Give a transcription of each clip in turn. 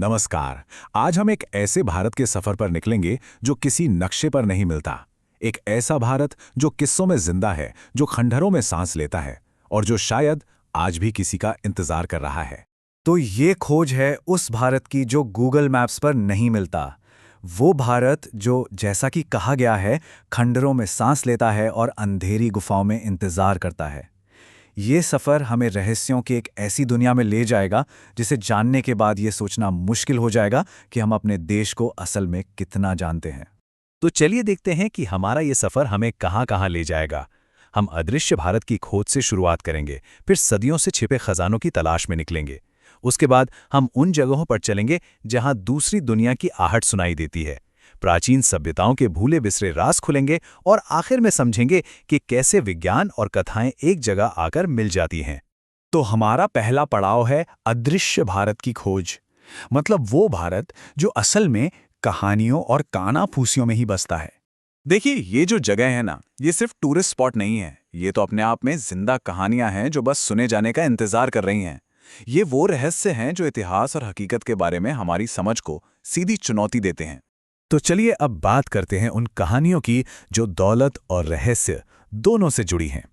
नमस्कार। आज हम एक ऐसे भारत के सफर पर निकलेंगे जो किसी नक्शे पर नहीं मिलता। एक ऐसा भारत जो किस्सों में जिंदा है, जो खंडहरों में सांस लेता है और जो शायद आज भी किसी का इंतजार कर रहा है। तो ये खोज है उस भारत की जो गूगल मैप्स पर नहीं मिलता। वो भारत जो, जैसा कि कहा गया है, खंडहरों में सांस लेता है और अंधेरी गुफाओं में इंतजार करता है। ये सफ़र हमें रहस्यों की एक ऐसी दुनिया में ले जाएगा जिसे जानने के बाद ये सोचना मुश्किल हो जाएगा कि हम अपने देश को असल में कितना जानते हैं। तो चलिए देखते हैं कि हमारा ये सफ़र हमें कहाँ-कहाँ ले जाएगा। हम अदृश्य भारत की खोज से शुरुआत करेंगे, फिर सदियों से छिपे खजानों की तलाश में निकलेंगे। उसके बाद हम उन जगहों पर चलेंगे जहां दूसरी दुनिया की आहट सुनाई देती है। प्राचीन सभ्यताओं के भूले बिसरे राज खुलेंगे और आखिर में समझेंगे कि कैसे विज्ञान और कथाएं एक जगह आकर मिल जाती हैं। तो हमारा पहला पड़ाव है अदृश्य भारत की खोज। मतलब वो भारत जो असल में कहानियों और कानाफूसियों में ही बसता है। देखिए, ये जो जगह है ना, ये सिर्फ टूरिस्ट स्पॉट नहीं है। ये तो अपने आप में जिंदा कहानियां हैं जो बस सुने जाने का इंतजार कर रही हैं। ये वो रहस्य हैं जो इतिहास और हकीकत के बारे में हमारी समझ को सीधी चुनौती देते हैं। तो चलिए अब बात करते हैं उन कहानियों की जो दौलत और रहस्य दोनों से जुड़ी हैं।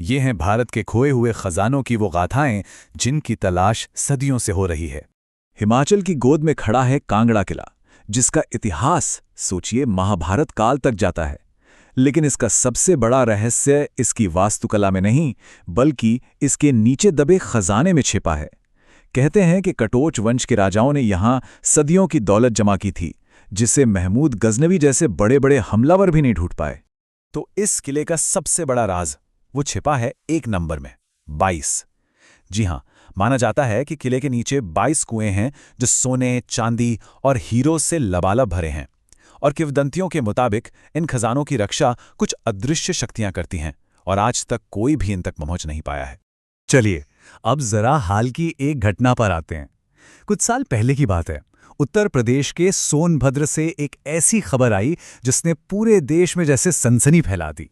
ये हैं भारत के खोए हुए खजानों की वो गाथाएं जिनकी तलाश सदियों से हो रही है। हिमाचल की गोद में खड़ा है कांगड़ा किला, जिसका इतिहास सोचिए महाभारत काल तक जाता है। लेकिन इसका सबसे बड़ा रहस्य इसकी वास्तुकला में नहीं, बल्कि इसके नीचे दबे खजाने में छिपा है। कहते हैं कि कटोच वंश के राजाओं ने यहाँ सदियों की दौलत जमा की थी, जिसे महमूद गजनवी जैसे बड़े बड़े हमलावर भी नहीं ढूंढ पाए। तो इस किले का सबसे बड़ा राज वो छिपा है एक नंबर में, 22। जी हां, माना जाता है कि किले के नीचे 22 कुएं हैं जो सोने, चांदी और हीरो से लबालब भरे हैं। और किंवदंतियों के मुताबिक इन खजानों की रक्षा कुछ अदृश्य शक्तियां करती हैं और आज तक कोई भी इन तक पहुंच नहीं पाया है। चलिए अब जरा हाल की एक घटना पर आते हैं। कुछ साल पहले की बात है। उत्तर प्रदेश के सोनभद्र से एक ऐसी खबर आई जिसने पूरे देश में जैसे सनसनी फैला दी।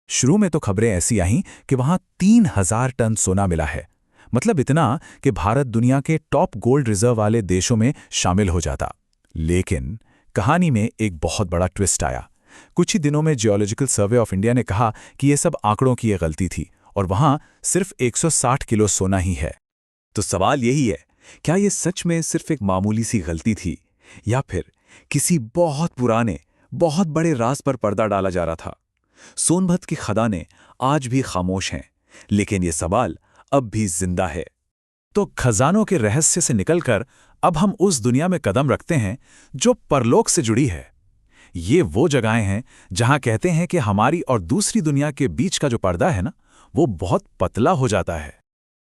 शुरू में तो खबरें ऐसी आईं कि वहां 3000 टन सोना मिला है। मतलब इतना कि भारत दुनिया के टॉप गोल्ड रिजर्व वाले देशों में शामिल हो जाता। लेकिन कहानी में एक बहुत बड़ा ट्विस्ट आया। कुछ ही दिनों में जियोलॉजिकल सर्वे ऑफ इंडिया ने कहा कि यह सब आंकड़ों की एक गलती थी और वहां सिर्फ 160 किलो सोना ही है। तो सवाल यही है, क्या ये सच में सिर्फ एक मामूली सी गलती थी, या फिर किसी बहुत पुराने, बहुत बड़े राज पर पर्दा डाला जा रहा था? सोनभद्र की खदानें आज भी खामोश हैं, लेकिन ये सवाल अब भी जिंदा है। तो खजानों के रहस्य से निकलकर अब हम उस दुनिया में कदम रखते हैं जो परलोक से जुड़ी है। ये वो जगहें हैं जहां कहते हैं कि हमारी और दूसरी दुनिया के बीच का जो पर्दा है ना, वो बहुत पतला हो जाता है।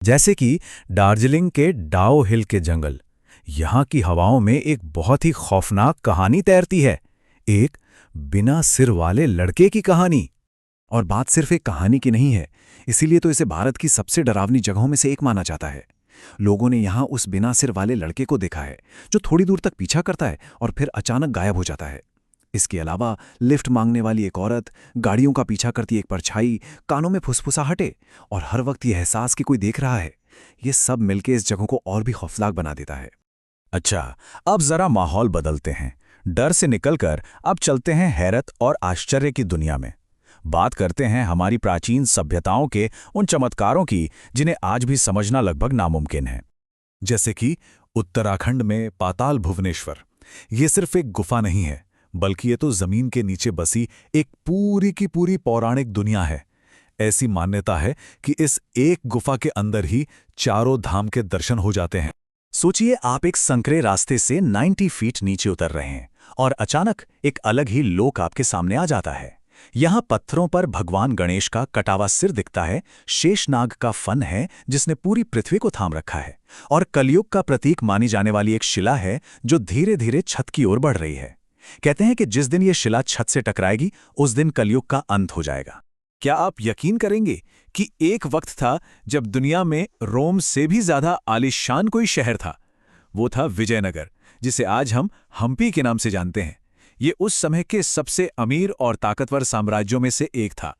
जैसे कि दार्जिलिंग के डाओ हिल के जंगल। यहाँ की हवाओं में एक बहुत ही खौफनाक कहानी तैरती है, एक बिना सिर वाले लड़के की कहानी। और बात सिर्फ एक कहानी की नहीं है, इसीलिए तो इसे भारत की सबसे डरावनी जगहों में से एक माना जाता है। लोगों ने यहाँ उस बिना सिर वाले लड़के को देखा है जो थोड़ी दूर तक पीछा करता है और फिर अचानक गायब हो जाता है। इसके अलावा लिफ्ट मांगने वाली एक औरत, गाड़ियों का पीछा करती एक परछाई, कानों में फुसफुसाहटे और हर वक्त ये एहसास कि कोई देख रहा है, ये सब मिलके इस जगह को और भी खौफनाक बना देता है। अच्छा, अब जरा माहौल बदलते हैं। डर से निकलकर अब चलते हैं हैरत और आश्चर्य की दुनिया में। बात करते हैं हमारी प्राचीन सभ्यताओं के उन चमत्कारों की जिन्हें आज भी समझना लगभग नामुमकिन है। जैसे कि उत्तराखंड में पाताल भुवनेश्वर। ये सिर्फ एक गुफा नहीं है, बल्कि ये तो जमीन के नीचे बसी एक पूरी की पूरी पौराणिक दुनिया है। ऐसी मान्यता है कि इस एक गुफा के अंदर ही चारों धाम के दर्शन हो जाते हैं। सोचिए, आप एक संकरे रास्ते से 90 फीट नीचे उतर रहे हैं और अचानक एक अलग ही लोक आपके सामने आ जाता है। यहाँ पत्थरों पर भगवान गणेश का कटावा सिर दिखता है, शेषनाग का फन है जिसने पूरी पृथ्वी को थाम रखा है, और कलयुग का प्रतीक मानी जाने वाली एक शिला है जो धीरे धीरे छत की ओर बढ़ रही है। कहते हैं कि जिस दिन ये शिला छत से टकराएगी उस दिन कलयुग का अंत हो जाएगा। क्या आप यकीन करेंगे कि एक वक्त था जब दुनिया में रोम से भी ज्यादा आलीशान कोई शहर था? वो था विजयनगर, जिसे आज हम हम्पी के नाम से जानते हैं। ये उस समय के सबसे अमीर और ताकतवर साम्राज्यों में से एक था।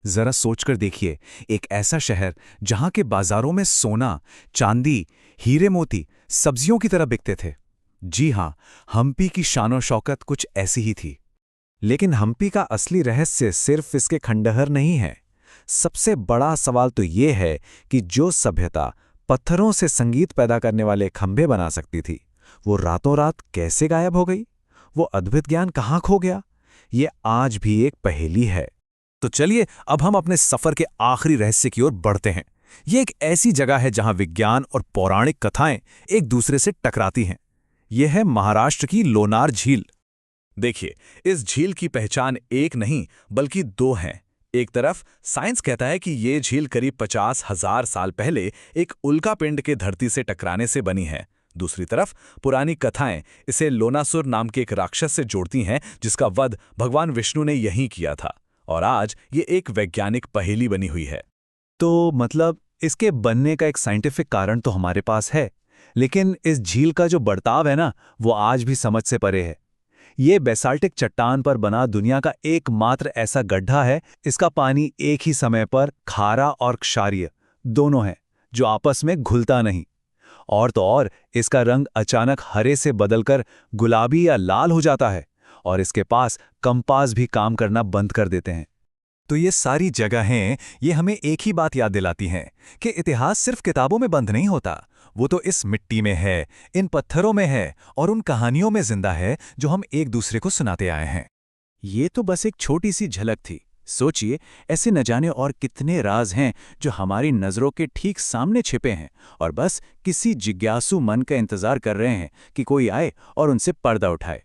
जरा सोचकर देखिए, एक ऐसा शहर जहां के बाजारों में सोना, चांदी, हीरे मोती सब्जियों की तरह बिकते थे। जी हाँ, हम्पी की शानो शौकत कुछ ऐसी ही थी। लेकिन हम्पी का असली रहस्य सिर्फ इसके खंडहर नहीं है। सबसे बड़ा सवाल तो ये है कि जो सभ्यता पत्थरों से संगीत पैदा करने वाले खंभे बना सकती थी, वो रातों रात कैसे गायब हो गई? वो अद्भुत ज्ञान कहाँ खो गया? ये आज भी एक पहेली है। तो चलिए अब हम अपने सफर के आखिरी रहस्य की ओर बढ़ते हैं। ये एक ऐसी जगह है जहां विज्ञान और पौराणिक कथाएं एक दूसरे से टकराती हैं। यह है महाराष्ट्र की लोनार झील। देखिए, इस झील की पहचान एक नहीं बल्कि दो हैं। एक तरफ साइंस कहता है कि ये झील करीब 50,000 साल पहले एक उल्कापिंड के धरती से टकराने से बनी है। दूसरी तरफ पुरानी कथाएं इसे लोनासुर नाम के एक राक्षस से जोड़ती हैं, जिसका वध भगवान विष्णु ने यहीं किया था। और आज ये एक वैज्ञानिक पहेली बनी हुई है। तो मतलब इसके बनने का एक साइंटिफिक कारण तो हमारे पास है, लेकिन इस झील का जो बर्ताव है ना, वो आज भी समझ से परे है। ये बेसाल्टिक चट्टान पर बना दुनिया का एकमात्र ऐसा गड्ढा है, इसका पानी एक ही समय पर खारा और क्षारीय दोनों है, जो आपस में घुलता नहीं। और तो और इसका रंग अचानक हरे से बदलकर गुलाबी या लाल हो जाता है, और इसके पास कंपास भी काम करना बंद कर देते हैं। तो ये सारी जगहें ये हमें एक ही बात याद दिलाती हैं कि इतिहास सिर्फ किताबों में बंद नहीं होता, वो तो इस मिट्टी में है, इन पत्थरों में है और उन कहानियों में जिंदा है जो हम एक दूसरे को सुनाते आए हैं। ये तो बस एक छोटी सी झलक थी। सोचिए, ऐसे न जाने और कितने राज हैं जो हमारी नज़रों के ठीक सामने छिपे हैं और बस किसी जिज्ञासु मन का इंतजार कर रहे हैं कि कोई आए और उनसे पर्दा उठाए।